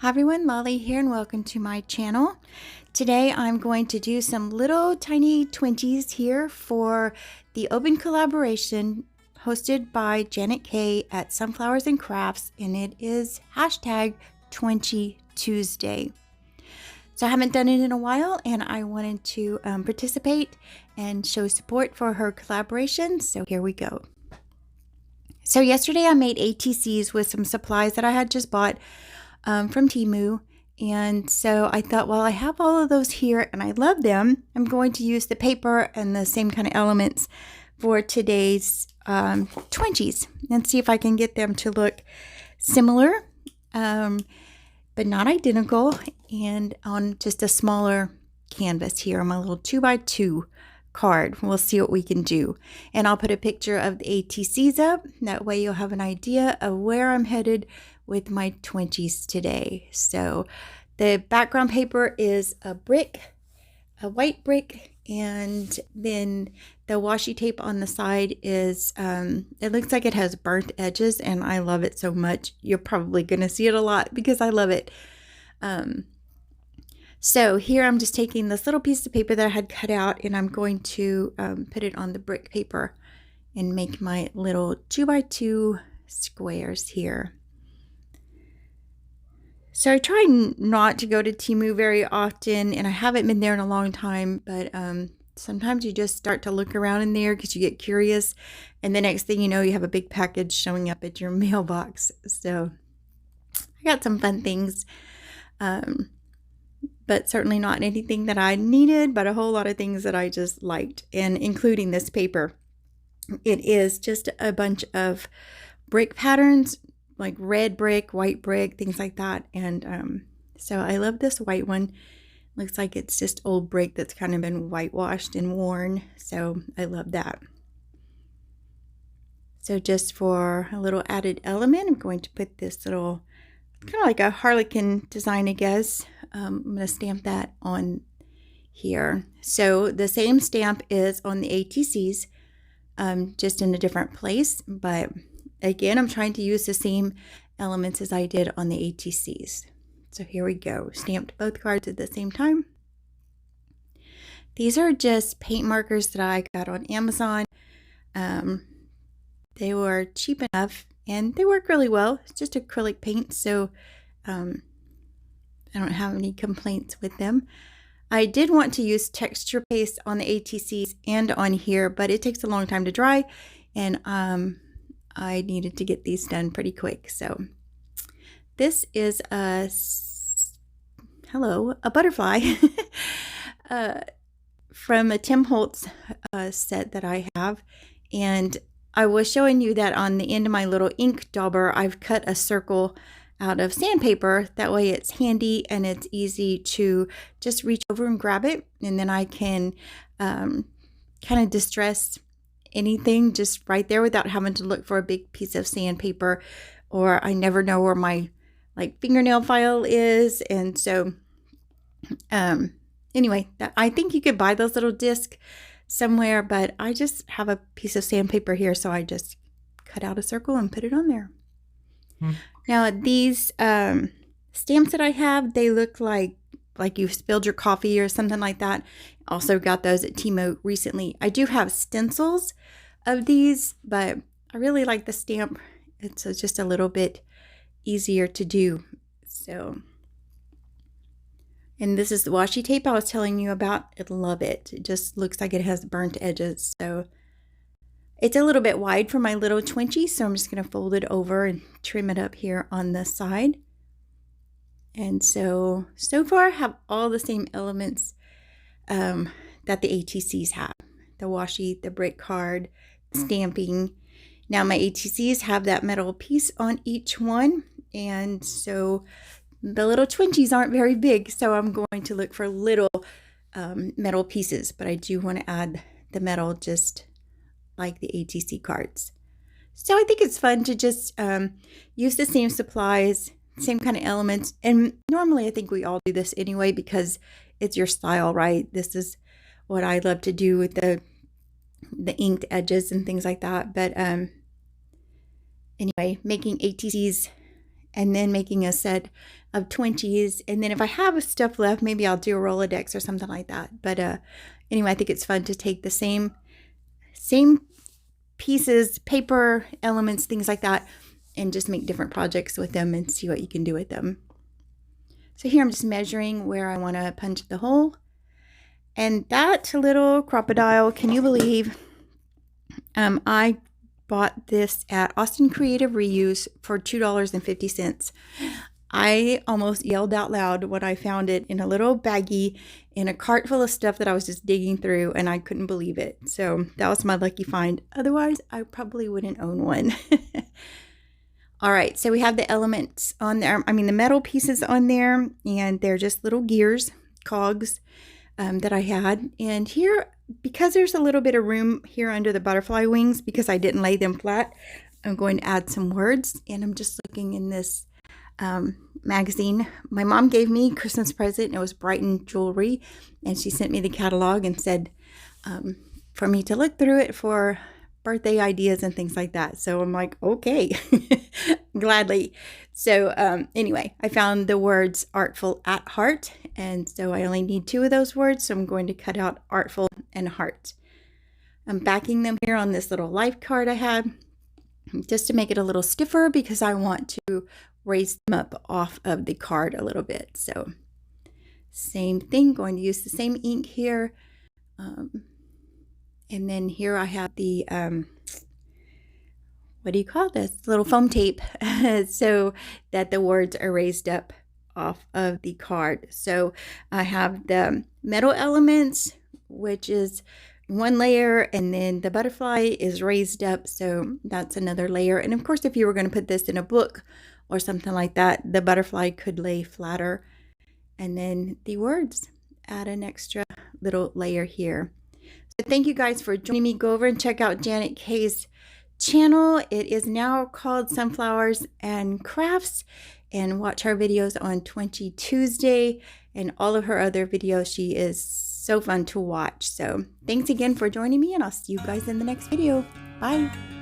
Hi everyone, Lolly here and welcome to my channel. Today I'm going to do some little tiny Twinchies here for the open collaboration hosted by JanetKay at Sunflowers and Crafts, and it is hashtag Twinchie Tuesday. So I haven't done it in a while and I wanted to participate and show support for her collaboration, so here we go. So yesterday I made ATCs with some supplies that I had just bought from TEMU, and so I thought, well, I have all of those here and I love them. I'm going to use the paper and the same kind of elements for today's Twinchies and see if I can get them to look similar, but not identical, and on just a smaller canvas here on my little 2x2 card. We'll see what we can do, and I'll put a picture of the ATCs up. That way you'll have an idea of where I'm headed with my Twinchies today. So the background paper is a white brick, and then the washi tape on the side is, it looks like it has burnt edges, and I love it so much. You're probably going to see it a lot because I love it. So here I'm just taking this little piece of paper that I had cut out, and I'm going to put it on the brick paper and make my little 2x2 squares here. So I try not to go to TEMU very often, and I haven't been there in a long time, but sometimes you just start to look around in there because you get curious, and the next thing you know, you have a big package showing up at your mailbox. So I got some fun things, but certainly not anything that I needed, but a whole lot of things that I just liked, and including this paper. It is just a bunch of brick patterns, like red brick, white brick, things like that. And so I love this white one. Looks like it's just old brick that's kind of been whitewashed and worn. So I love that. So just for a little added element, I'm going to put this little, kind of like a harlequin design, I guess. I'm going to stamp that on here. So the same stamp is on the ATCs, just in a different place, but again, I'm trying to use the same elements as I did on the ATCs. So here we go. Stamped both cards at the same time. These are just paint markers that I got on Amazon. They were cheap enough and they work really well. It's just acrylic paint, so I don't have any complaints with them. I did want to use texture paste on the ATCs and on here, but it takes a long time to dry, and I needed to get these done pretty quick. So this is a butterfly from a Tim Holtz set that I have, and I was showing you that on the end of my little ink dauber I've cut a circle out of sandpaper. That way it's handy and it's easy to just reach over and grab it, and then I can kind of distress anything just right there without having to look for a big piece of sandpaper, or I never know where my fingernail file is. And so anyway, I think you could buy those little discs somewhere, but I just have a piece of sandpaper here, so I just cut out a circle and put it on there. Now these stamps that I have, they look like you've spilled your coffee or something like that. Also got those at TEMU recently. I do have stencils of these, but I really like the stamp. It's just a little bit easier to do. So, and this is the washi tape I was telling you about. I love it. It just looks like it has burnt edges. So it's a little bit wide for my little Twinchie, so I'm just going to fold it over and trim it up here on the side. And so far I have all the same elements that the ATCs have. The washi, the brick card, stamping. Now my ATCs have that metal piece on each one, and so the little Twinchies aren't very big, so I'm going to look for little metal pieces, but I do want to add the metal just like the ATC cards. So I think it's fun to just use the same supplies, same kind of elements, and normally I think we all do this anyway because it's your style, right? This is what I love to do with the inked edges and things like that. But anyway, making ATCs and then making a set of Twinchies. And then if I have stuff left, maybe I'll do a Rolodex or something like that. But anyway, I think it's fun to take the same pieces, paper, elements, things like that, and just make different projects with them and see what you can do with them. So here I'm just measuring where I want to punch the hole. And that little crocodile, can you believe, I bought this at Austin Creative Reuse for $2.50. I almost yelled out loud when I found it in a little baggie in a cart full of stuff that I was just digging through, and I couldn't believe it. So that was my lucky find. Otherwise, I probably wouldn't own one. All right, so we have the elements on there. I mean, the metal pieces on there, and they're just little gears, cogs that I had. And here, because there's a little bit of room here under the butterfly wings, because I didn't lay them flat, I'm going to add some words. And I'm just looking in this magazine my mom gave me Christmas present. It was Brighton Jewelry, and she sent me the catalog and said for me to look through it for birthday ideas and things like that. So I'm like, okay, gladly. So anyway, I found the words artful at heart, and so I only need 2 of those words, so I'm going to cut out artful and heart. I'm backing them here on this little life card I had just to make it a little stiffer, because I want to raise them up off of the card a little bit. So same thing, going to use the same ink here. And then here I have the, what do you call this? Little foam tape so that the words are raised up off of the card. So I have the metal elements, which is 1 layer, and then the butterfly is raised up. So that's another layer. And of course, if you were going to put this in a book or something like that, the butterfly could lay flatter. And then the words, add an extra little layer here. So thank you guys for joining me. Go over and check out JanetKay's channel. It is now called Sunflowers and Crafts, and watch her videos on Twinchie Tuesday and all of her other videos. She is so fun to watch. So thanks again for joining me, and I'll see you guys in the next video. Bye.